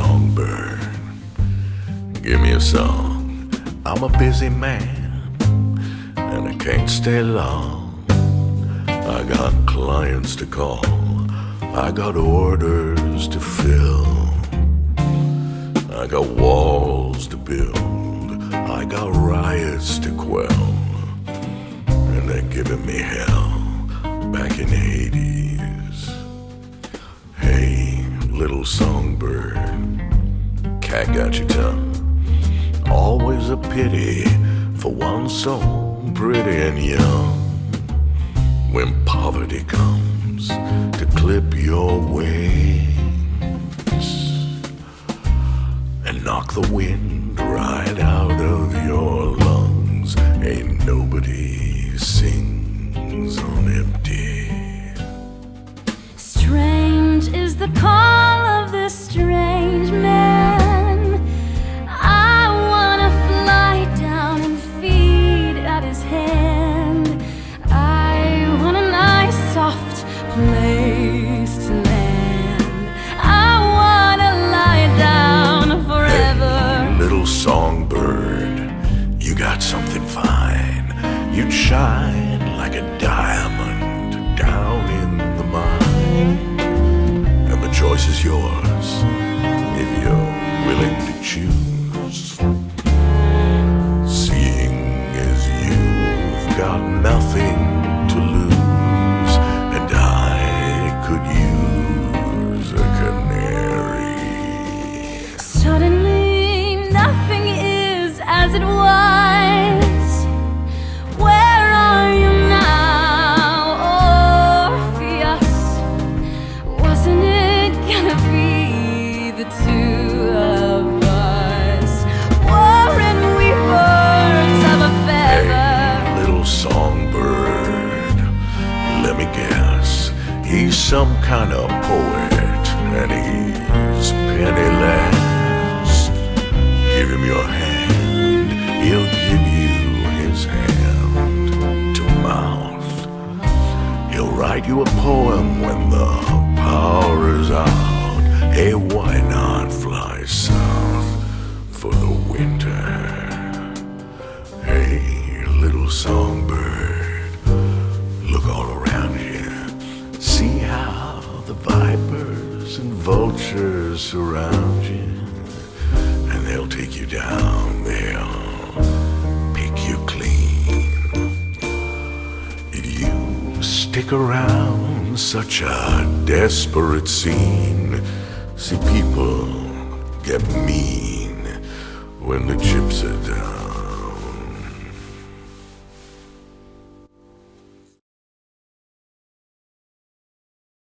songbird. Give me a song. I'm a busy man, and I can't stay long. I got clients to call, I got orders to fill, I got walls to build, I got riots to quell, and they're giving me hell back in Hades. Hey, little songbird, cat got your tongue. Always a pity for one so pretty and young. When poverty comes to clip your wings and knock the wind right out of your lungs, ain't nobody sings on empty. Strange is the call of this strange man. I wanna fly down and feed at his hand. I want a nice soft place to land. I wanna lie down forever. Hey, little songbird, you got something fine. You'd shine like a diamond down in the mine. And the choice is yours if you're willing to choose. Seeing as you've got nothing to lose, and I could use a canary. Suddenly nothing is as it was. Where are you now, Orpheus? Wasn't it gonna be the two of us? Weren't we birds of a feather? Hey, little songbird, let me guess, he's some kind of poet, and he's penniless. Give him your hand, he'll give you his hand to mouth. He'll write you a poem when the power is out. Hey, why not fly south for the winter? Hey, little songbird, look all around here. See how the vipers and vultures surround you, and they'll take you down, they'll pick you clean. If you stick around such a desperate scene, see, people get mean when the chips are down.